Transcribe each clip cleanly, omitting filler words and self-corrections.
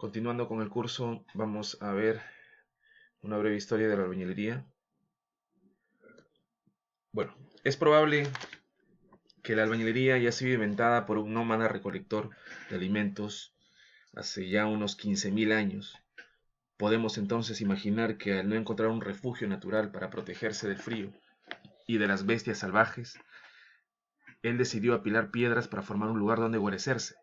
Continuando con el curso, vamos a ver una breve historia de la albañilería. Bueno, es probable que la albañilería haya sido inventada por un nómada recolector de alimentos hace ya unos 15.000 años. Podemos entonces imaginar que al no encontrar un refugio natural para protegerse del frío y de las bestias salvajes, él decidió apilar piedras para formar un lugar donde guarecerse.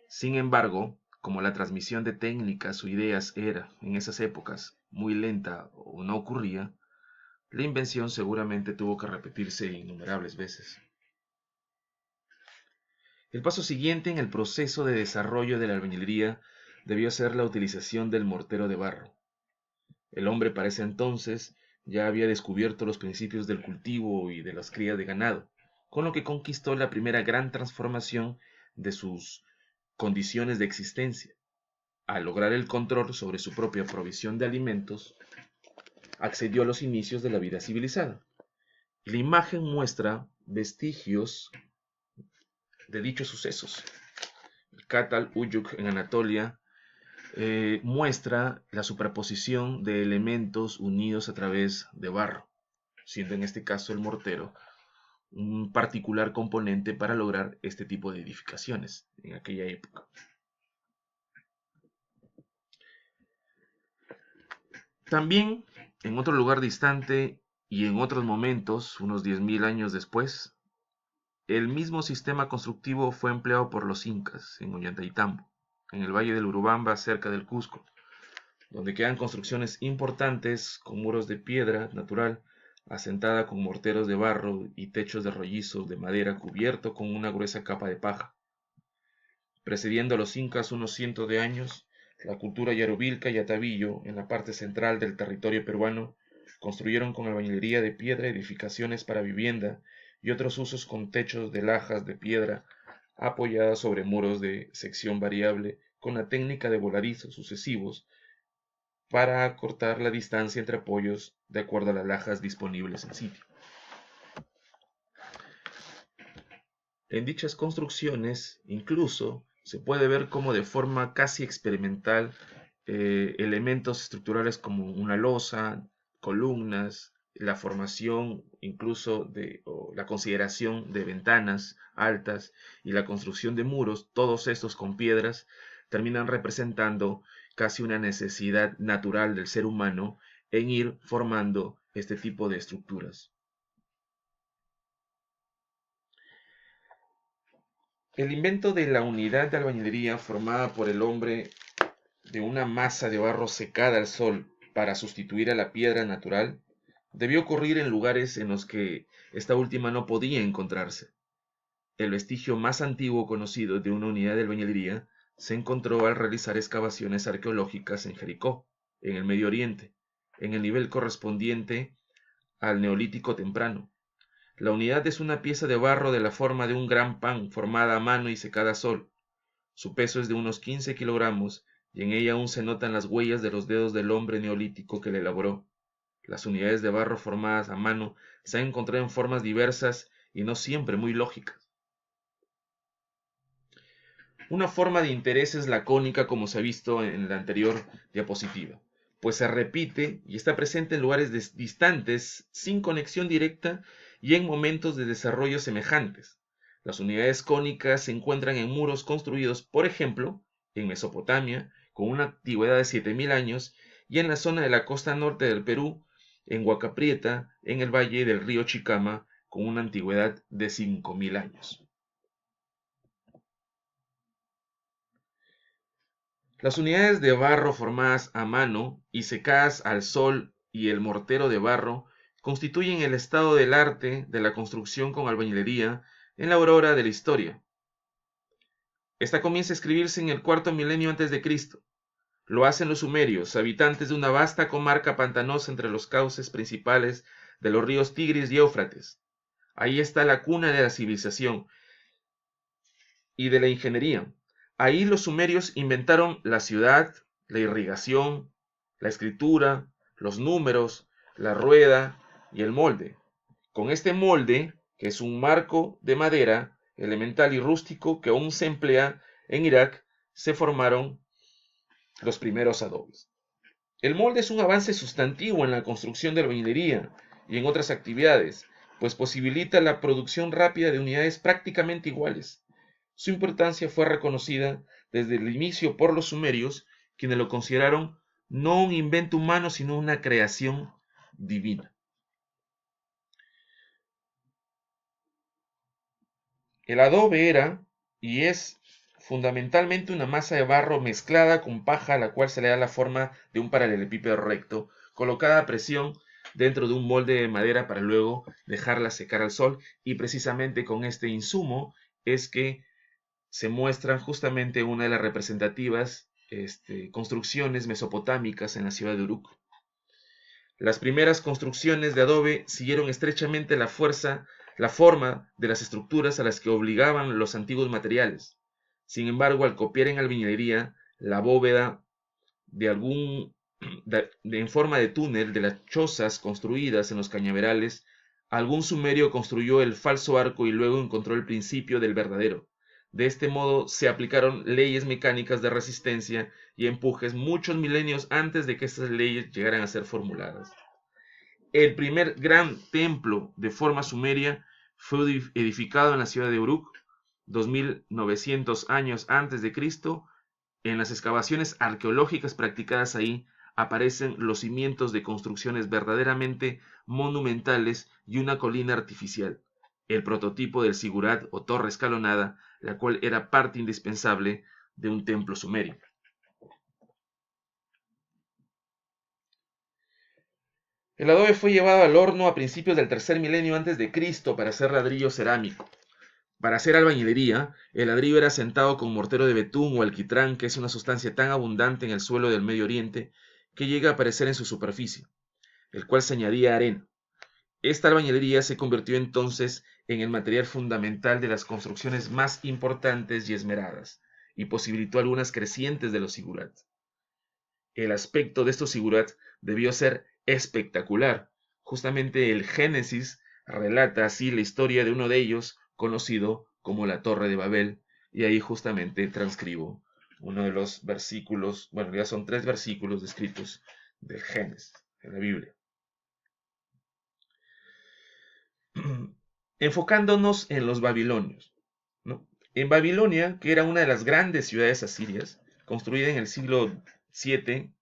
Sin embargo, como la transmisión de técnicas o ideas era, en esas épocas, muy lenta o no ocurría, la invención seguramente tuvo que repetirse innumerables veces. El paso siguiente en el proceso de desarrollo de la albañilería debió ser la utilización del mortero de barro. El hombre para ese entonces ya había descubierto los principios del cultivo y de las crías de ganado, con lo que conquistó la primera gran transformación de sus condiciones de existencia. Al lograr el control sobre su propia provisión de alimentos, accedió a los inicios de la vida civilizada. La imagen muestra vestigios de dichos sucesos. El Katal Uyuk en Anatolia muestra la superposición de elementos unidos a través de barro, siendo en este caso el mortero un particular componente para lograr este tipo de edificaciones en aquella época. También, en otro lugar distante y en otros momentos, unos 10.000 años después, el mismo sistema constructivo fue empleado por los incas en Ollantaytambo, en el valle del Urubamba, cerca del Cusco, donde quedan construcciones importantes con muros de piedra natural, asentada con morteros de barro y techos de rollizo de madera cubierto con una gruesa capa de paja. Precediendo a los incas unos cientos de años, la cultura yarubilca y atavillo, en la parte central del territorio peruano, construyeron con albañilería de piedra edificaciones para vivienda y otros usos con techos de lajas de piedra apoyadas sobre muros de sección variable con la técnica de voladizos sucesivos para acortar la distancia entre apoyos de acuerdo a las lajas disponibles en sitio. En dichas construcciones, incluso, se puede ver como de forma casi experimental elementos estructurales como una losa, columnas, la formación incluso o la consideración de ventanas altas y la construcción de muros, todos estos con piedras, terminan representando casi una necesidad natural del ser humano en ir formando este tipo de estructuras. El invento de la unidad de albañilería formada por el hombre de una masa de barro secada al sol para sustituir a la piedra natural debió ocurrir en lugares en los que esta última no podía encontrarse. El vestigio más antiguo conocido de una unidad de albañilería se encontró al realizar excavaciones arqueológicas en Jericó, en el Medio Oriente, en el nivel correspondiente al Neolítico temprano. La unidad es una pieza de barro de la forma de un gran pan formada a mano y secada a sol. Su peso es de unos 15 kilogramos y en ella aún se notan las huellas de los dedos del hombre neolítico que la elaboró. Las unidades de barro formadas a mano se han encontrado en formas diversas y no siempre muy lógicas. Una forma de interés es la cónica, como se ha visto en la anterior diapositiva, pues se repite y está presente en lugares distantes, sin conexión directa y en momentos de desarrollo semejantes. Las unidades cónicas se encuentran en muros construidos, por ejemplo, en Mesopotamia, con una antigüedad de 7.000 años, y en la zona de la costa norte del Perú, en Huaca Prieta, en el valle del río Chicama, con una antigüedad de 5.000 años. Las unidades de barro formadas a mano y secadas al sol y el mortero de barro constituyen el estado del arte de la construcción con albañilería en la aurora de la historia. Esta comienza a escribirse en el cuarto milenio antes de Cristo. Lo hacen los sumerios, habitantes de una vasta comarca pantanosa entre los cauces principales de los ríos Tigris y Éufrates. Ahí está la cuna de la civilización y de la ingeniería. Ahí los sumerios inventaron la ciudad, la irrigación, la escritura, los números, la rueda y el molde. Con este molde, que es un marco de madera elemental y rústico que aún se emplea en Irak, se formaron los primeros adobes. El molde es un avance sustantivo en la construcción de albañilería y en otras actividades, pues posibilita la producción rápida de unidades prácticamente iguales. Su importancia fue reconocida desde el inicio por los sumerios, quienes lo consideraron no un invento humano, sino una creación divina. El adobe era y es fundamentalmente una masa de barro mezclada con paja a la cual se le da la forma de un paralelepípedo recto, colocada a presión dentro de un molde de madera para luego dejarla secar al sol, y precisamente con este insumo es que se muestran justamente una de las representativas construcciones mesopotámicas en la ciudad de Uruk. Las primeras construcciones de adobe siguieron estrechamente la forma de las estructuras a las que obligaban los antiguos materiales. Sin embargo, al copiar en albañilería la bóveda en forma de túnel de las chozas construidas en los cañaverales, algún sumerio construyó el falso arco y luego encontró el principio del verdadero. De este modo se aplicaron leyes mecánicas de resistencia y empujes muchos milenios antes de que estas leyes llegaran a ser formuladas. El primer gran templo de forma sumeria fue edificado en la ciudad de Uruk 2900 años antes de Cristo. En las excavaciones arqueológicas practicadas ahí aparecen los cimientos de construcciones verdaderamente monumentales y una colina artificial, el prototipo del zigurat o torre escalonada, la cual era parte indispensable de un templo sumerio. El adobe fue llevado al horno a principios del tercer milenio antes de Cristo para hacer ladrillo cerámico. Para hacer albañilería, el ladrillo era sentado con mortero de betún o alquitrán, que es una sustancia tan abundante en el suelo del Medio Oriente que llega a aparecer en su superficie, el cual se añadía arena. Esta albañilería se convirtió entonces en el material fundamental de las construcciones más importantes y esmeradas, y posibilitó algunas crecientes de los zigurats. El aspecto de estos zigurats debió ser espectacular. Justamente el Génesis relata así la historia de uno de ellos, conocido como la Torre de Babel, y ahí justamente transcribo uno de los versículos, bueno, ya son 3 versículos descritos del Génesis, en la Biblia. Enfocándonos en los babilonios, ¿no? En Babilonia, que era una de las grandes ciudades asirias, construida en el siglo VII,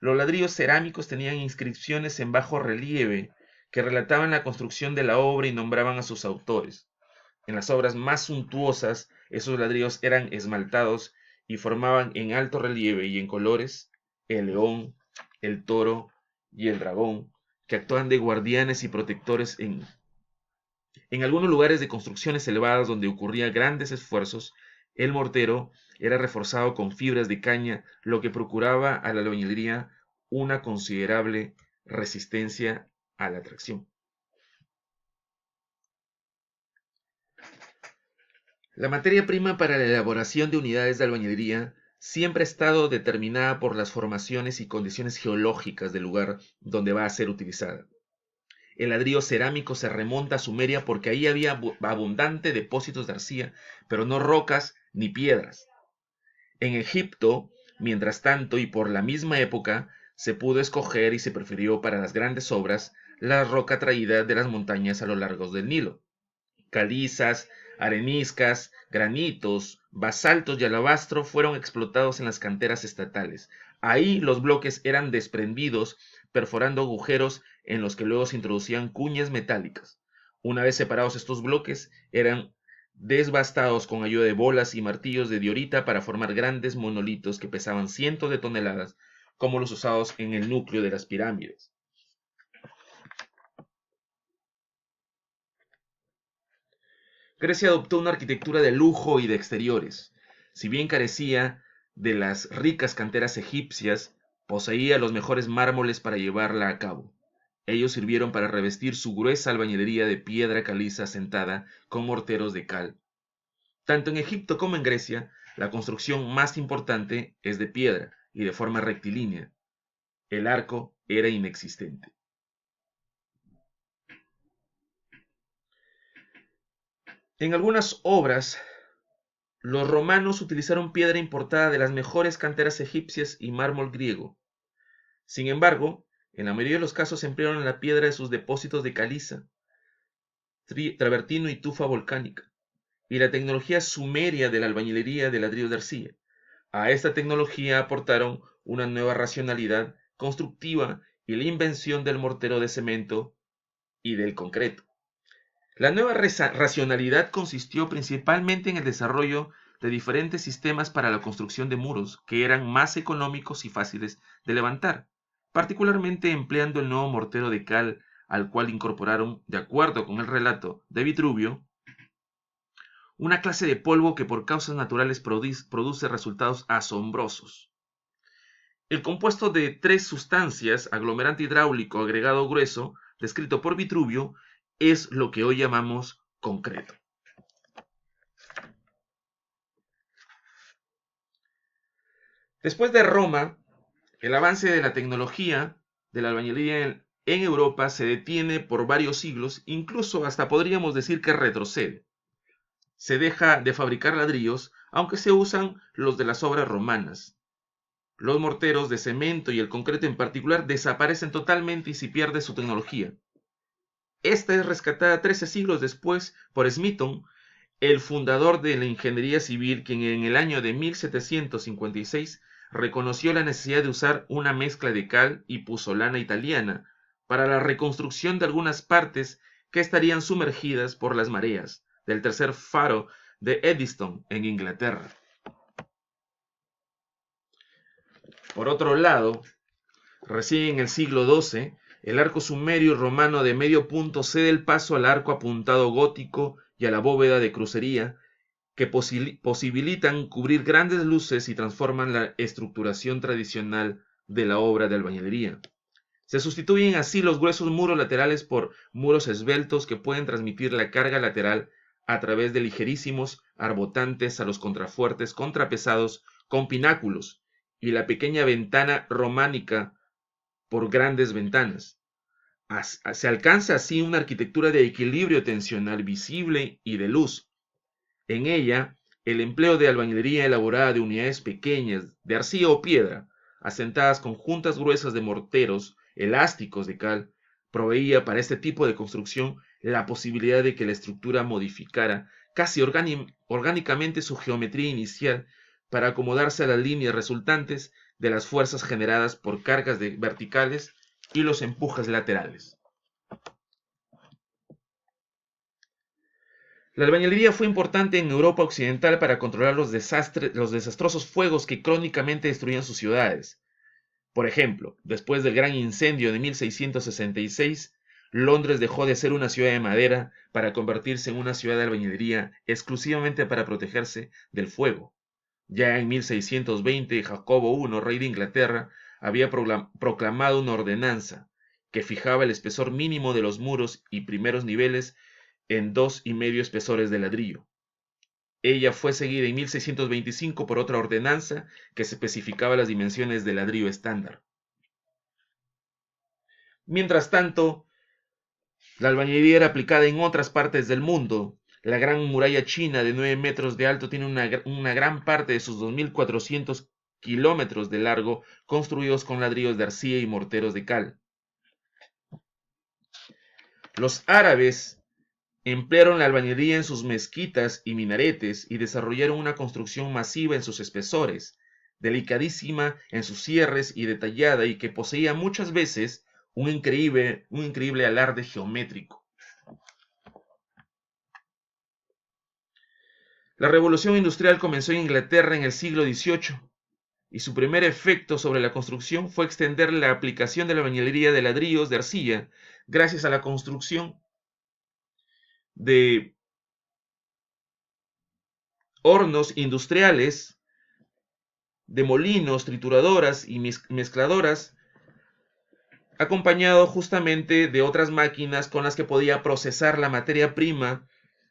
los ladrillos cerámicos tenían inscripciones en bajo relieve que relataban la construcción de la obra y nombraban a sus autores. En las obras más suntuosas, esos ladrillos eran esmaltados y formaban en alto relieve y en colores el león, el toro y el dragón, que actuaban de guardianes y protectores en algunos lugares de construcciones elevadas donde ocurrían grandes esfuerzos. El mortero era reforzado con fibras de caña, lo que procuraba a la albañilería una considerable resistencia a la tracción. La materia prima para la elaboración de unidades de albañilería siempre ha estado determinada por las formaciones y condiciones geológicas del lugar donde va a ser utilizada. El ladrillo cerámico se remonta a Sumeria porque ahí había abundante depósitos de arcilla, pero no rocas ni piedras. En Egipto, mientras tanto, y por la misma época, se pudo escoger y se prefirió para las grandes obras la roca traída de las montañas a lo largo del Nilo. Calizas, areniscas, granitos, basaltos y alabastro fueron explotados en las canteras estatales. Ahí los bloques eran desprendidos, perforando agujeros en los que luego se introducían cuñas metálicas. Una vez separados estos bloques, eran desbastados con ayuda de bolas y martillos de diorita para formar grandes monolitos que pesaban cientos de toneladas, como los usados en el núcleo de las pirámides. Grecia adoptó una arquitectura de lujo y de exteriores. Si bien carecía de las ricas canteras egipcias, poseía los mejores mármoles para llevarla a cabo. Ellos sirvieron para revestir su gruesa albañilería de piedra caliza asentada con morteros de cal. Tanto en Egipto como en Grecia, la construcción más importante es de piedra y de forma rectilínea. El arco era inexistente. En algunas obras, Los romanos utilizaron piedra importada de las mejores canteras egipcias y mármol griego. Sin embargo, en la mayoría de los casos emplearon la piedra de sus depósitos de caliza, travertino y tufa volcánica, y la tecnología sumeria de la albañilería de ladrillo de arcilla. A esta tecnología aportaron una nueva racionalidad constructiva y la invención del mortero de cemento y del concreto. La nueva racionalidad consistió principalmente en el desarrollo de diferentes sistemas para la construcción de muros que eran más económicos y fáciles de levantar, particularmente empleando el nuevo mortero de cal al cual incorporaron, de acuerdo con el relato de Vitruvio, una clase de polvo que por causas naturales produce resultados asombrosos. El compuesto de tres sustancias, aglomerante hidráulico agregado grueso, descrito por Vitruvio, es lo que hoy llamamos concreto. Después de Roma, el avance de la tecnología de la albañilería en Europa se detiene por varios siglos, incluso hasta podríamos decir que retrocede. Se deja de fabricar ladrillos, aunque se usan los de las obras romanas. Los morteros de cemento y el concreto en particular desaparecen totalmente y se pierde su tecnología. Esta es rescatada 13 siglos después por Smithson, el fundador de la ingeniería civil, quien en el año de 1756 reconoció la necesidad de usar una mezcla de cal y puzzolana italiana para la reconstrucción de algunas partes que estarían sumergidas por las mareas del tercer faro de Eddystone en Inglaterra. Por otro lado, recién en el siglo XII, el arco sumerio y romano de medio punto cede el paso al arco apuntado gótico y a la bóveda de crucería, que posibilitan cubrir grandes luces y transforman la estructuración tradicional de la obra de albañilería. Se sustituyen así los gruesos muros laterales por muros esbeltos que pueden transmitir la carga lateral a través de ligerísimos arbotantes a los contrafuertes contrapesados con pináculos y la pequeña ventana románica por grandes ventanas. Se alcanza así una arquitectura de equilibrio tensional visible y de luz. En ella, el empleo de albañilería elaborada de unidades pequeñas de arcilla o piedra, asentadas con juntas gruesas de morteros elásticos de cal, proveía para este tipo de construcción la posibilidad de que la estructura modificara casi orgánicamente su geometría inicial para acomodarse a las líneas resultantes de las fuerzas generadas por cargas verticales y los empujes laterales. La albañilería fue importante en Europa occidental para controlar los desastrosos fuegos que crónicamente destruían sus ciudades. Por ejemplo, después del gran incendio de 1666, Londres dejó de ser una ciudad de madera para convertirse en una ciudad de albañilería exclusivamente para protegerse del fuego. Ya en 1620, Jacobo I, rey de Inglaterra, había proclamado una ordenanza que fijaba el espesor mínimo de los muros y primeros niveles en 2,5 espesores de ladrillo. Ella fue seguida en 1625 por otra ordenanza que especificaba las dimensiones del ladrillo estándar. Mientras tanto, la albañilería era aplicada en otras partes del mundo. La Gran Muralla China de 9 metros de alto tiene una gran parte de sus 2.400 kilómetros de largo construidos con ladrillos de arcilla y morteros de cal. Los árabes emplearon la albañilería en sus mezquitas y minaretes y desarrollaron una construcción masiva en sus espesores, delicadísima en sus cierres y detallada y que poseía muchas veces un increíble alarde geométrico. La revolución industrial comenzó en Inglaterra en el siglo XVIII y su primer efecto sobre la construcción fue extender la aplicación de la albañilería de ladrillos de arcilla gracias a la construcción de hornos industriales, de molinos, trituradoras y mezcladoras, acompañado justamente de otras máquinas con las que podía procesar la materia prima,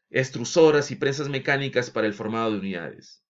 extrusoras y prensas mecánicas para el formado de unidades.